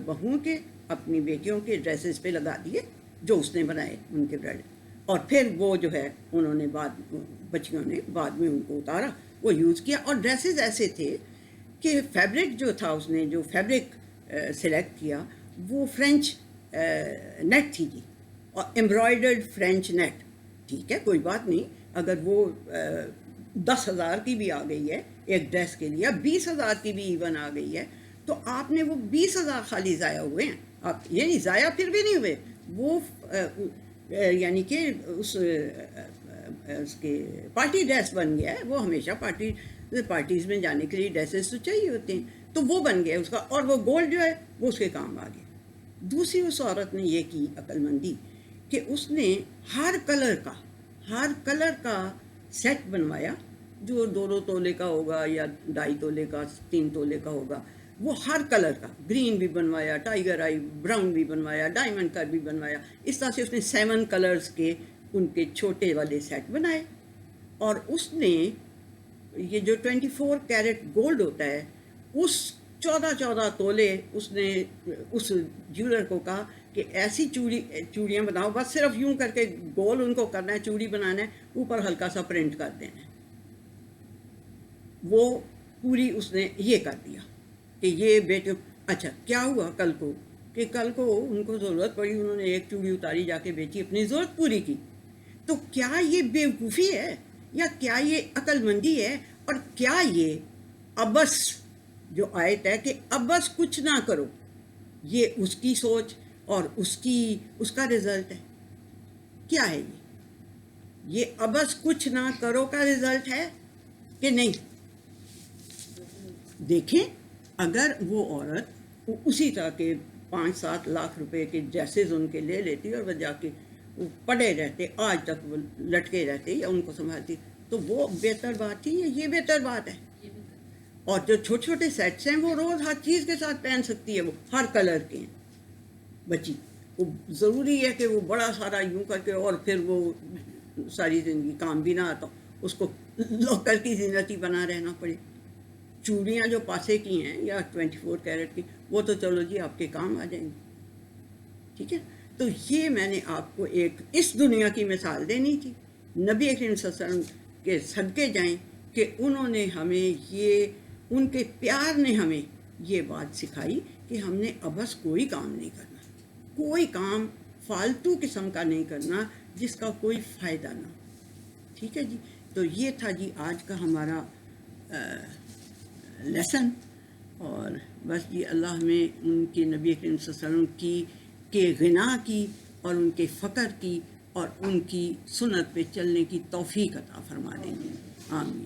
بہوؤں کے، اپنی بیٹیوں کے ڈریسز پہ لگا دیے جو اس نے بنائے ان کے برائڈل، اور پھر وہ جو ہے انہوں نے بچیوں نے بعد میں ان کو اتارا، وہ یوز کیا۔ اور ڈریسز ایسے تھے کہ فیبرک جو تھا، اس نے جو فیبرک سلیکٹ کیا وہ فرینچ نیٹ تھی جی، اور ایمبرائڈرڈ فرینچ نیٹ، ٹھیک ہے، کوئی بات نہیں، اگر وہ 10,000 کی بھی آ گئی ہے ایک ڈریس کے لیے، 20,000 کی بھی ایون آ گئی ہے، تو آپ نے وہ 20,000 خالی ضائع ہوئے ہیں، آپ یعنی ضائع پھر بھی نہیں ہوئے، وہ یعنی کہ اس کے پارٹی ڈریس بن گیا ہے، وہ ہمیشہ پارٹی پارٹیز میں جانے کے لیے ڈریسز تو چاہیے ہوتے ہیں، تو وہ بن گیا اس کا، اور وہ گولڈ جو ہے وہ اس کے کام آ گیا۔ دوسری اس عورت نے یہ کی عقل مندی کہ اس نے ہر کلر کا سیٹ بنوایا، جو 2 تولے کا ہوگا یا 2.5 تولے کا، 3 تولے کا ہوگا، وہ ہر کلر کا، گرین بھی بنوایا، ٹائیگر آئی براؤن بھی بنوایا، ڈائمنڈ کا بھی بنوایا، اس طرح سے اس نے 7 کلرز کے ان کے چھوٹے والے سیٹ بنائے۔ اور اس نے یہ جو 24 کیرٹ گولڈ ہوتا ہے، اس 14 تولے اس نے اس جیولر کو کہا کہ ایسی چوڑیاں بناؤ، بس صرف یوں کر کے گول ان کو کرنا ہے، چوڑی بنانا ہے، اوپر ہلکا سا پرنٹ کر دینا ہے۔ وہ پوری اس نے یہ کر دیا کہ یہ بیٹے۔ اچھا کیا ہوا کل کو کہ کل کو ان کو ضرورت پڑی، انہوں نے ایک چوڑی اتاری جا کے بیچی، اپنی ضرورت پوری کی۔ تو کیا یہ بیوقوفی ہے یا کیا یہ عقل مندی ہے، اور کیا یہ ابس جو آیت ہے کہ ابس کچھ نہ کرو، یہ اس کی سوچ اور اس کا رزلٹ ہے؟ کیا ہے یہ ابس کچھ نہ کرو کا رزلٹ ہے کہ نہیں؟ دیکھیں، اگر وہ عورت اسی طرح کے 5-7 لاکھ روپے کے ڈریسز ان کے لے لیتی اور وہ جا کے وہ پڑے رہتے، آج تک وہ لٹکے رہتے یا ان کو سنبھالتی، تو وہ بہتر بات تھی یا یہ بہتر بات ہے؟ اور جو چھوٹے چھوٹے سیٹس ہیں وہ روز ہر چیز کے ساتھ پہن سکتی ہے، وہ ہر کلر کے ہیں بچی۔ وہ ضروری ہے کہ وہ بڑا سارا یوں کر کے اور پھر وہ ساری زندگی کام بھی نہ آتا، اس کو لوکل کی زینتی بنا رہنا پڑے۔ چوڑیاں جو پاسے کی ہیں یا 24 کیرٹ کی، وہ تو چلو جی آپ کے کام آ جائیں گی، ٹھیک ہے۔ تو یہ میں نے آپ کو ایک اس دنیا کی مثال دینی تھی، نبی اکرم صلی اللہ علیہ وسلم کے صدقے جائیں کہ انہوں نے ہمیں یہ، ان کے پیار نے ہمیں یہ بات سکھائی کہ ہم نے ابس کوئی کام نہیں کرنا، کوئی کام فالتو قسم کا نہیں کرنا جس کا کوئی فائدہ نہ ہو، ٹھیک ہے جی۔ تو یہ تھا جی آج کا ہمارا لیسن، اور بس جی اللہ ہمیں ان کے نبی کریم صلی اللہ علیہ وسلم کے غنا کی اور ان کے فقر کی اور ان کی سنت پہ چلنے کی توفیق عطا فرما دیں گے، آمین۔